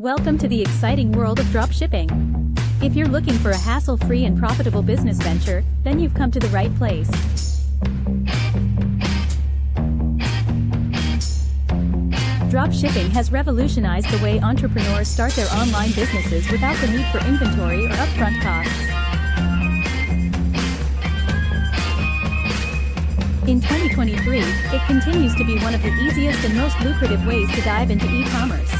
Welcome to the exciting world of dropshipping. If you're looking for a hassle-free and profitable business venture, then you've come to the right place. Dropshipping has revolutionized the way entrepreneurs start their online businesses without the need for inventory or upfront costs. In 2023, it continues to be one of the easiest and most lucrative ways to dive into e-commerce.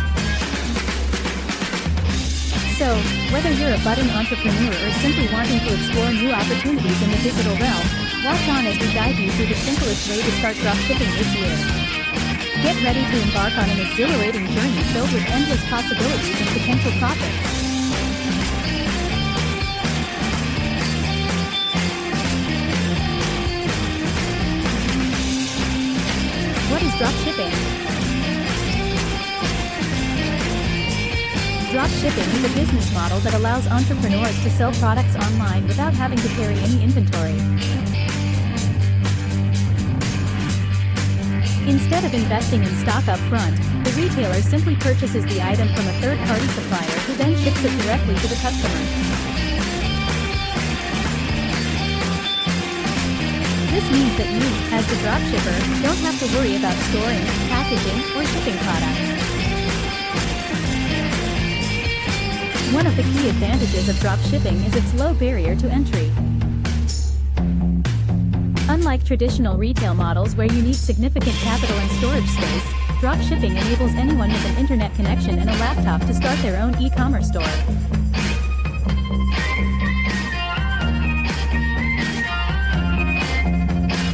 So, whether you're a budding entrepreneur or simply wanting to explore new opportunities in the digital realm, watch on as we guide you through the simplest way to start dropshipping this year. Get ready to embark on an exhilarating journey filled with endless possibilities and potential profits. What is dropshipping? Dropshipping is a business model that allows entrepreneurs to sell products online without having to carry any inventory. Instead of investing in stock up front, the retailer simply purchases the item from a third-party supplier who then ships it directly to the customer. This means that you, as the dropshipper, don't have to worry about storing, packaging, or shipping products. One of the key advantages of dropshipping is its low barrier to entry. Unlike traditional retail models where you need significant capital and storage space, dropshipping enables anyone with an internet connection and a laptop to start their own e-commerce store.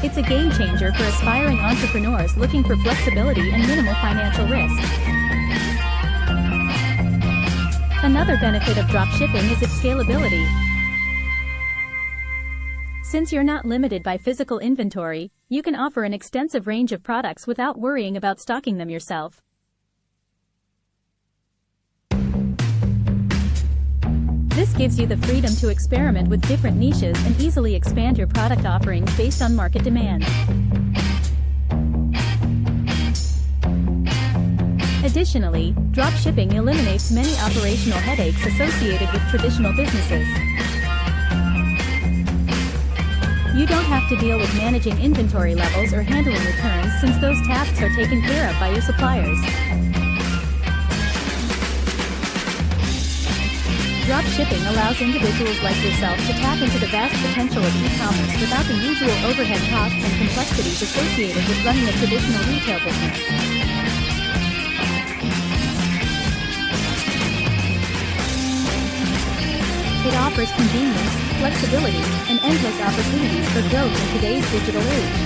It's a game changer for aspiring entrepreneurs looking for flexibility and minimal financial risk. Another benefit of dropshipping is its scalability. Since you're not limited by physical inventory, you can offer an extensive range of products without worrying about stocking them yourself. This gives you the freedom to experiment with different niches and easily expand your product offerings based on market demand. Additionally, dropshipping eliminates many operational headaches associated with traditional businesses. You don't have to deal with managing inventory levels or handling returns since those tasks are taken care of by your suppliers. Dropshipping allows individuals like yourself to tap into the vast potential of e-commerce without the usual overhead costs and complexities associated with running a traditional retail business. It offers convenience, flexibility, and endless opportunities for growth in today's digital age.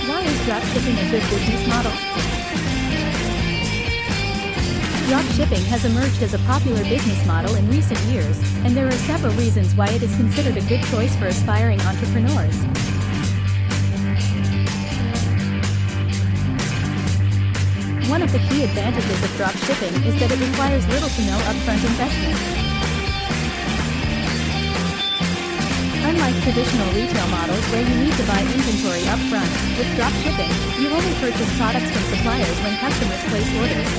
Why is dropshipping a good business model? Dropshipping has emerged as a popular business model in recent years, and there are several reasons why it is considered a good choice for aspiring entrepreneurs. One of the key advantages of dropshipping is that it requires little to no upfront investment. Unlike traditional retail models where you need to buy inventory upfront, with dropshipping, you only purchase products from suppliers when customers place orders.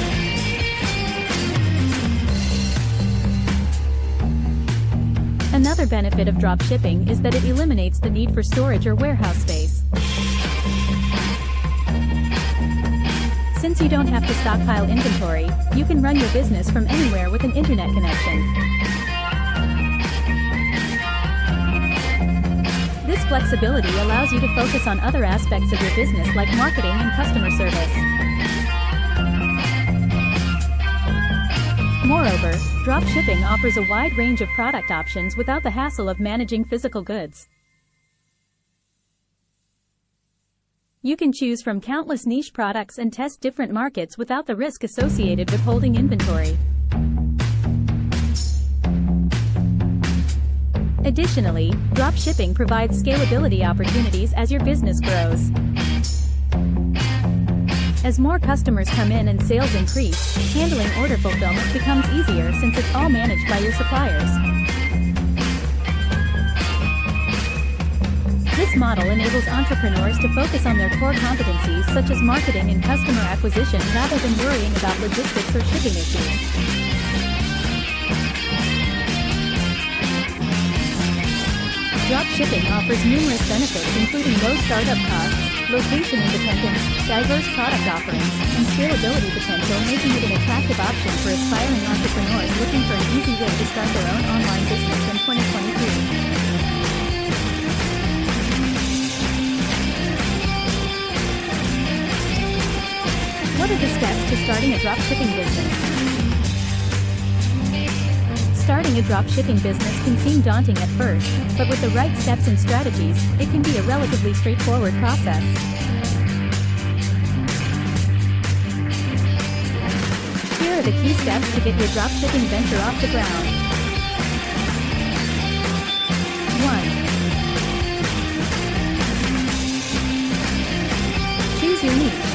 Another benefit of dropshipping is that it eliminates the need for storage or warehouse space. Since you don't have to stockpile inventory, you can run your business from anywhere with an internet connection. This flexibility allows you to focus on other aspects of your business like marketing and customer service. Moreover, dropshipping offers a wide range of product options without the hassle of managing physical goods. You can choose from countless niche products and test different markets without the risk associated with holding inventory. Additionally, dropshipping provides scalability opportunities as your business grows. As more customers come in and sales increase, handling order fulfillment becomes easier since it's all managed by your suppliers. This model enables entrepreneurs to focus on their core competencies such as marketing and customer acquisition rather than worrying about logistics or shipping issues. Dropshipping offers numerous benefits including low startup costs, location independence, diverse product offerings, and scalability potential, making it an attractive option for aspiring entrepreneurs looking for an easy way to start their own online business in 2023. What are the steps to starting a dropshipping business? Starting a dropshipping business can seem daunting at first, but with the right steps and strategies, it can be a relatively straightforward process. Here are the key steps to get your dropshipping venture off the ground. 1. Choose your niche.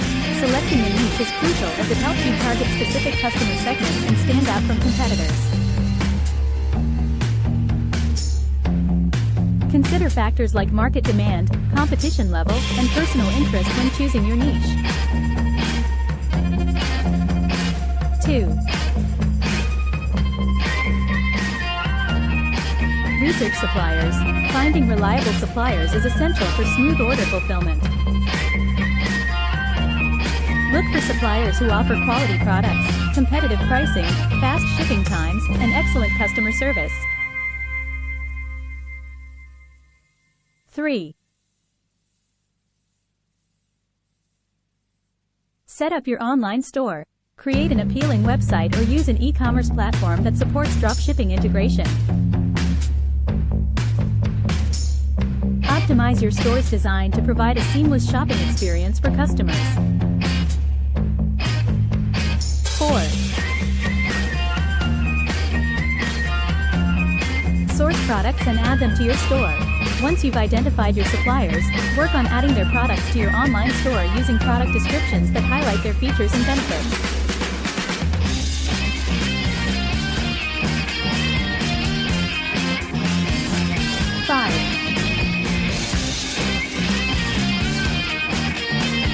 Selecting a niche is crucial as it helps you target specific customer segments and stand out from competitors. Consider factors like market demand, competition level, and personal interest when choosing your niche. 2. Research suppliers. Finding reliable suppliers is essential for smooth order fulfillment. Look for suppliers who offer quality products, competitive pricing, fast shipping times, and excellent customer service. 3. Set up your online store. Create an appealing website or use an e-commerce platform that supports dropshipping integration. Optimize your store's design to provide a seamless shopping experience for customers. 4. Source products and add them to your store. Once you've identified your suppliers, work on adding their products to your online store using product descriptions that highlight their features and benefits. 5.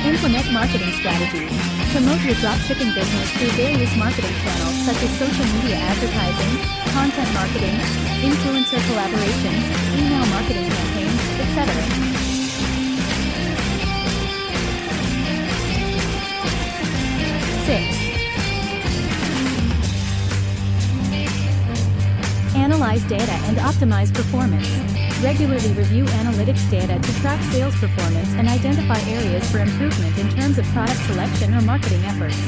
Implement marketing strategies. Promote your dropshipping business through various marketing channels such as social media advertising, content marketing, influencer collaborations, email marketing campaigns, etc. 6. Analyze data and optimize performance. Regularly review analytics data to track sales performance and identify areas for improvement in terms of product selection or marketing efforts.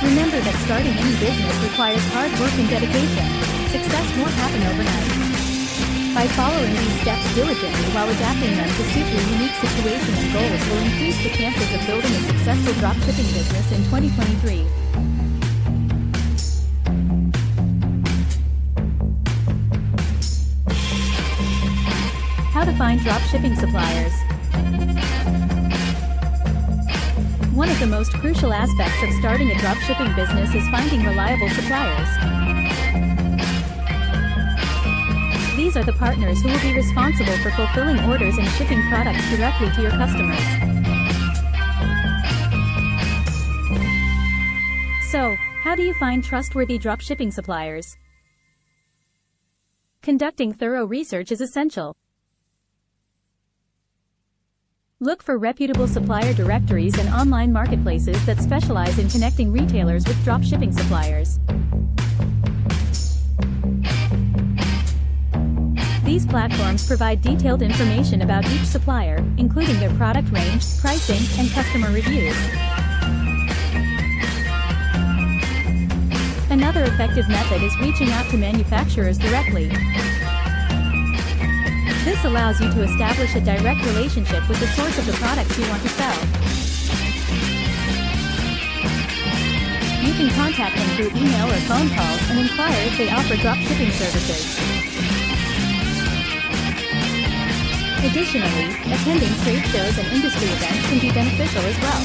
Remember that starting any business requires hard work and dedication. Success won't happen overnight. By following these steps diligently while adapting them to suit your unique situation and goals will increase the chances of building a successful dropshipping business in 2023. How to find dropshipping suppliers. One of the most crucial aspects of starting a dropshipping business is finding reliable suppliers. These are the partners who will be responsible for fulfilling orders and shipping products directly to your customers. So, how do you find trustworthy dropshipping suppliers? Conducting thorough research is essential. Look for reputable supplier directories and online marketplaces that specialize in connecting retailers with dropshipping suppliers. These platforms provide detailed information about each supplier, including their product range, pricing, and customer reviews. Another effective method is reaching out to manufacturers directly. This allows you to establish a direct relationship with the source of the products you want to sell. You can contact them through email or phone calls and inquire if they offer dropshipping services. Additionally, attending trade shows and industry events can be beneficial as well.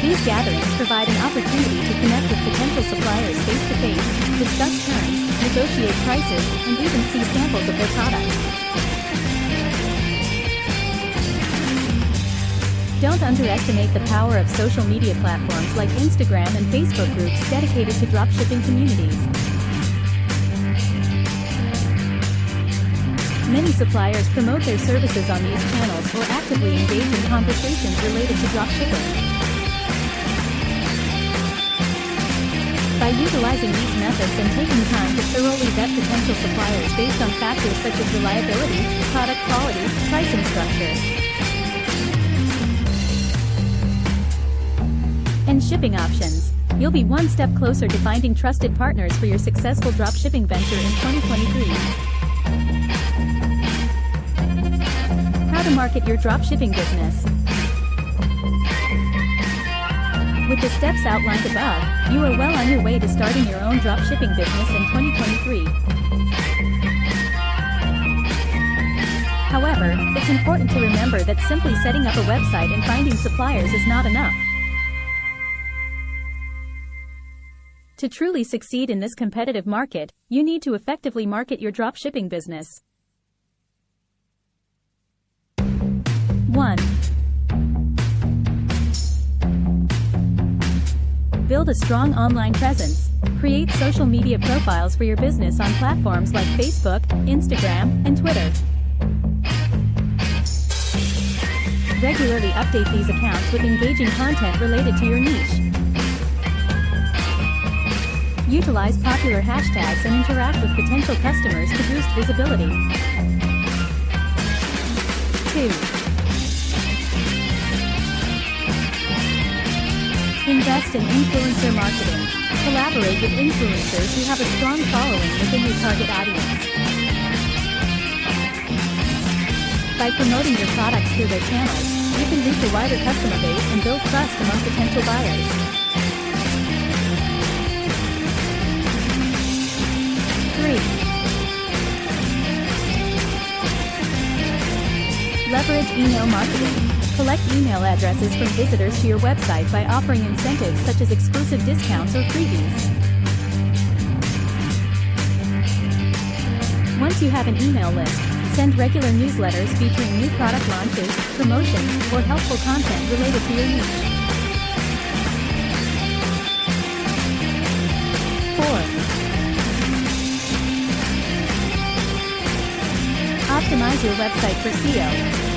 These gatherings provide an opportunity to connect with potential suppliers face-to-face, discuss terms, negotiate prices, and even see samples of their products. Don't underestimate the power of social media platforms like Instagram and Facebook groups dedicated to dropshipping communities. Many suppliers promote their services on these channels or actively engage in conversations related to dropshipping. By utilizing these methods and taking time to thoroughly vet potential suppliers based on factors such as reliability, product quality, pricing structure, and shipping options, you'll be one step closer to finding trusted partners for your successful dropshipping venture in 2023. How to market your dropshipping business. With the steps outlined above, you are well on your way to starting your own dropshipping business in 2023. However, it's important to remember that simply setting up a website and finding suppliers is not enough. To truly succeed in this competitive market, you need to effectively market your dropshipping business. 1. Build a strong online presence. Create social media profiles for your business on platforms like Facebook, Instagram, and Twitter. Regularly update these accounts with engaging content related to your niche. Utilize popular hashtags and interact with potential customers to boost visibility. 2. Invest in influencer marketing. Collaborate with influencers who have a strong following within your target audience. By promoting your products through their channels, you can reach a wider customer base and build trust among potential buyers. 3. Leverage email marketing. Collect email addresses from visitors to your website by offering incentives such as exclusive discounts or freebies. Once you have an email list, send regular newsletters featuring new product launches, promotions, or helpful content related to your niche. 4. Optimize your website for SEO.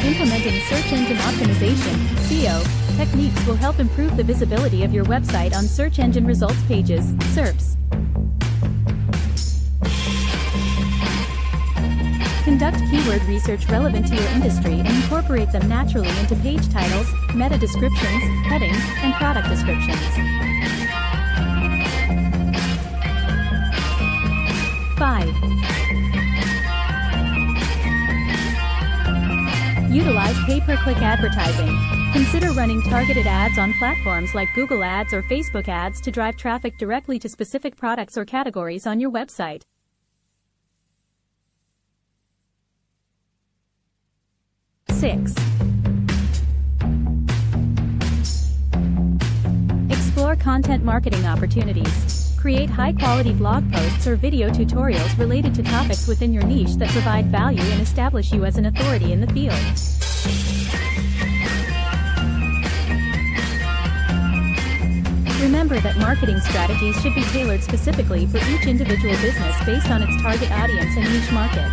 Implementing search engine optimization (SEO) techniques will help improve the visibility of your website on search engine results pages (SERPs). Conduct keyword research relevant to your industry and incorporate them naturally into page titles, meta descriptions, headings, and product descriptions. 5. Utilize pay-per-click advertising. Consider running targeted ads on platforms like Google Ads or Facebook Ads to drive traffic directly to specific products or categories on your website. 6. Explore content marketing opportunities. Create high-quality blog posts or video tutorials related to topics within your niche that provide value and establish you as an authority in the field. Remember that marketing strategies should be tailored specifically for each individual business based on its target audience and niche market.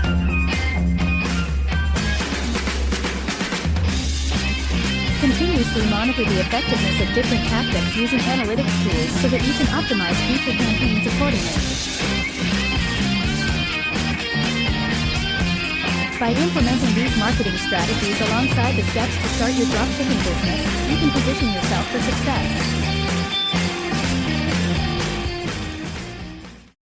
Continuously monitor the effectiveness of different tactics using analytics tools so that you can optimize future campaigns accordingly. By implementing these marketing strategies alongside the steps to start your dropshipping business, you can position yourself for success.